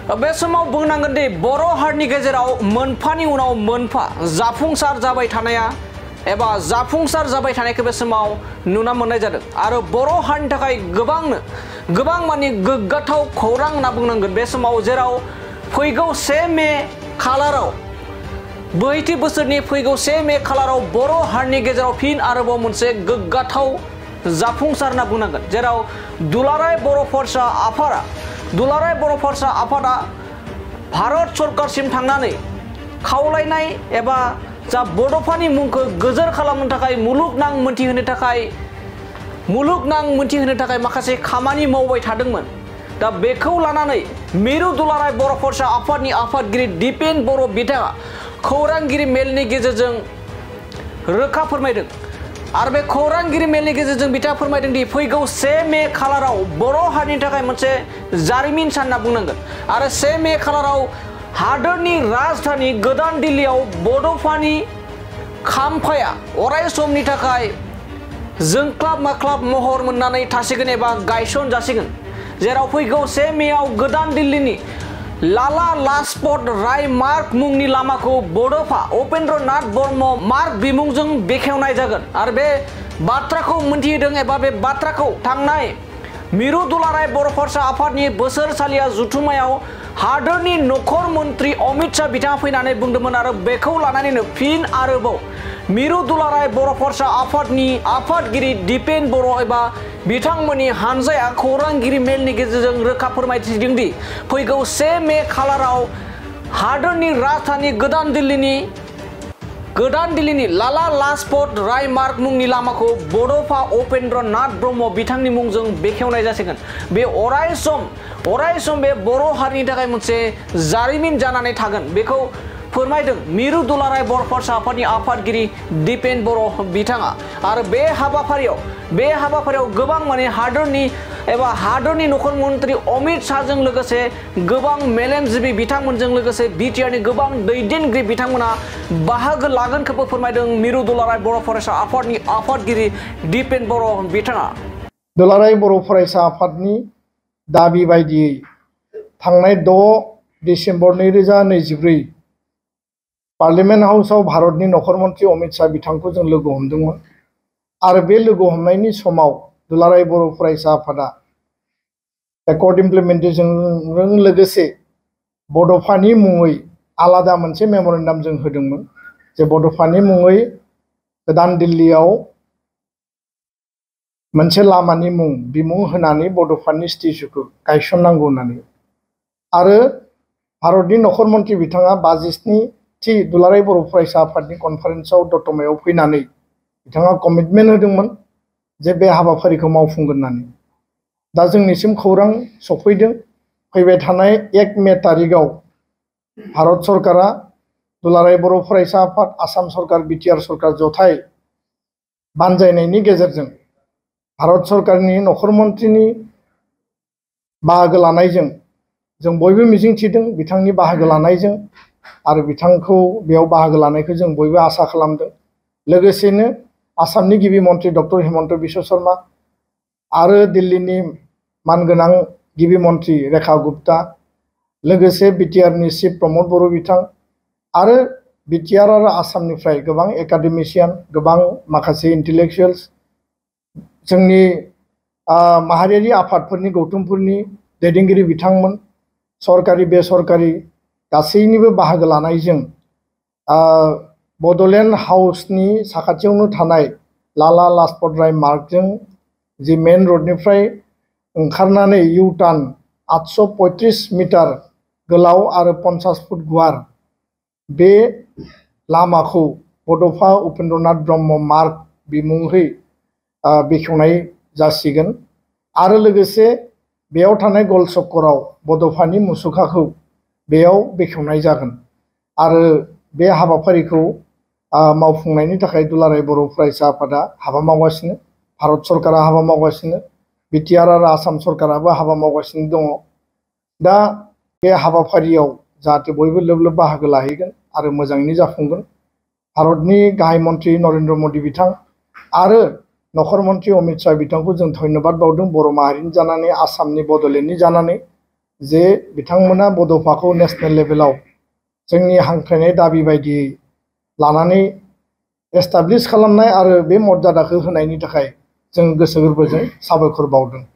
बे समाव बुंनांगोन दि बर' हारिनि गेजेराव मोनफानि उनाव मोनफा जाफुंसार जाबाय थानाया एबा जाफुंसार जाबाय थानायखौ बे समाव नुना मोननाय जादों आरो बर' हारिनि थाखाय गोबां माने गोग्गाथाव खौरां होनना बुंनांगोन बे समाव जेराव फैगौ 1 मे खालाराव बोहैथि बोसोरनि फैगौ 1 मे खालाराव बर' हारिनि गेजेराव फिन आरोबाव मोनसे गोग्गाथाव जाफुंसार होनना बुंनांगोन जेराव दुलाराय बर' फरायसा आफादा भारत सरकारसिम थांनानै खावलायनाय एबा जा बड'फानि मुंखौ गोजोर खालामनो थाखाय मुलुगनां मोनथिहोनो थाखाय माखासे खामानि मावबाय थादोंमोन। दा बेखौ लानानै मिरु दुलाराय बर' फरायसा आफादनि आफादगिरि दिपेन बर' बिथाङा खौरांगिरि मेलनि गेजेरजों रोखा फोरमायदों आरो बे खौरांगिरि मेलनि गेजेरजों बिथाङा फोरमायदों दि फैगौ 1 मे खालाराव बर' हारिनि थाखाय मोनसे जारिमिन सान होनना बुंनांगोन आरो 1 मे खालाराव हादोरनि राजधानी गोदान दिल्लीयाव बड'फानि खाम्फाया अराय समनि थाखाय जोंख्लाब माख्लाब महर मोननानै थासिगोन एबा गायसन जासिगोन जेराव फैगौ 1 मेआव गोदान दिल्लीनि लाला लाजपत राय मार्ग मुंनि लामाखौ बड'फा उपेन्द्र नाथ ब्रह्म मार्ग बिमुंजों बेखेवनाय जागोन आरो बे बाथ्राखौ मोनथिहोदों एबा बे बाथ्राखौ थांनाय मिरु दुलाराय बर' फरायसा आफादनि बोसोरसालिया जथुम्मायाव हादोरनि नखर मन्त्रि अमित शाह बिथाङा फैनानै बुंदोंमोन आरो बेखौ लानानैनो फिन आरोबाव मिरु दुलाराय बर' फरायसा आफादनि आफादगिरि दिपेन बर' एबा बिथांमोननि हानजाया खौरांगिरि मेलनि गेजेरजों रोखा फोरमायथिदों दि फैगौ 1 मे खालाराव हादोरनि राजधानी गोदान दिल्लीनि लाला लाजपत राय मार्ग मुंनि लामाखौ बड'फा उपेन्द्र नाथ ब्रह्म बिथांनि मुंजों बेखेवनाय जासिगोन। बे अराय सम बे बर' हारिनि थाखाय मोनसे जारिमिन जानानै थागोन बेखौ फोरमायदों मिरु दुलाराय बर' फरायसा आफादनि आफादगिरि दिपेन बर' बिथाङा आरो बे हाबाफारियाव गोबां माने हादोरनि नखर मन्त्रि अमित शाहजों लोगोसे गोबां मेलेमजिबि बिथांमोनजों लोगोसे बिटिआरनि गोबां दैदेनगिरि बिथांमोना बाहागो लागोनखौबो फोरमायदों मिरु दुलाराय बर' फरायसा आफादनि आफादगिरि दिपेन बर' बिथाङा। दुलाराय बर' फरायसा आफादनि दाबि बायदियै थांनाय 6 डिसेम्बर 2024 पार्लियामेन्ट हाउसआव भारतनि नखर मन्त्रि अमित शाह बिथांखौ जों लोगो हमदोंमोन आरो बे लोगो हमनायनि समाव दुलाराय बर' फरायसा आफादा एकर्ड इमप्लिमेन्टेशनजों लोगोसे बड'फानि मुङै आलादा मोनसे मेम'रेन्डाम जों होदोंमोन जे बड'फानि मुङै गोदान दिल्लीयाव मोनसे लामानि बिमुं होनानै बड'फानि स्टेचुखौ गायसननांगौ होननानै आरो भारतनि नखर मन्त्रि बिथाङा 57थि दुलाराय बर' फरायसा आफादनि कनफारेन्सआव दतमायाव फैनानै बिथाङा कमिटमेन्ट होदोंमोन जे बे हाबाफारिखौ मावफुंगोन होननानै। दा जोंनिसिम खौरां सफैदों फैबाय थानाय 1 मे तारिखआव भारत सरकारा दुलाराय बर' फरायसा आफाद आसाम सरकार बिटिआर सरकार जथाय बानजायनायनि गेजेरजों भारत सरकारनि नखर मन्त्रिनि बाहागो लानायजों जों बयबो मिजिंथिदों बिथांनि बाहागो लानायजों आरो बिथांखौ बेयाव बाहागो लानायखौ जों बयबो आसा खालामदों। लोगोसेनो आसामनि गिबि मन्त्रि डक्टर हिमन्त बिश्व शर्मा आरो दिल्लीनि मानगोनां गिबि मन्त्रि रेखा गुप्ता लोगोसे बिटिआरनि चिफ प्रमद बर' बिथां आरो बिटिआर आरो आसामनिफ्राय गोबां एकाडेमिशियान गोबां माखासे इन्टेलेक्सुवेल्स जोंनि माहारियारि आफादफोरनि गौथुमफोरनि दैदेनगिरि बिथांमोन सरकारि बेसरकारि गासैनिबो बाहागो लानायजों बड'लेण्ड हाउसनि साखाथियावनो थानाय लाला लाजपत राय मार्गजों जि मेन रडनिफ्राय ओंखारनानै इउ टार्न 835 मिटार गोलाव आरो 50 फुट गुवार बे लामाखौ बड'फा उपेन्द्र नाथ ब्रह्म मार्ग बिमुङै बेखेवनाय जासिगोन आरो लोगोसे बेयाव थानाय गल चक्कराव बड'फानि मुसुखाखौ बेयाव बेखेवनाय जागोन आरो बे हाबाफारिखौ मावफुंनायनि थाखाय दुलाराय बर' फरायसा आफादा हाबा मावगासिनो भारत सरकारा हाबा मावगासिनो बिटिआर आरो आसाम सरकाराबो हाबा मावगासिनो दङ। दा बे हाबाफारियाव जाहाथे बयबो लोब लोब बाहागो लाहैगोन आरो मोजाङैनो जाफुंगोन भारतनि गाहाय मन्त्रि नरेन्द्र मदि बिथां आरो नखर मन्त्रि अमित शाह बिथांखौ जों धन्यबाद बावदों बर' माहारिनि जानानै आसामनि बड'लेण्डनि जानानै जे बिथांमोना बड'फाखौ नेशनेल लेभेलाव जोंनि हांख्रायनाय दाबि बायदियै लानानै एस्टाब्लिश खालामनाय आरो बे मर्यादाखौ होनायनि थाखाय जों गोसो गोरबोजों साबायखर बावदों।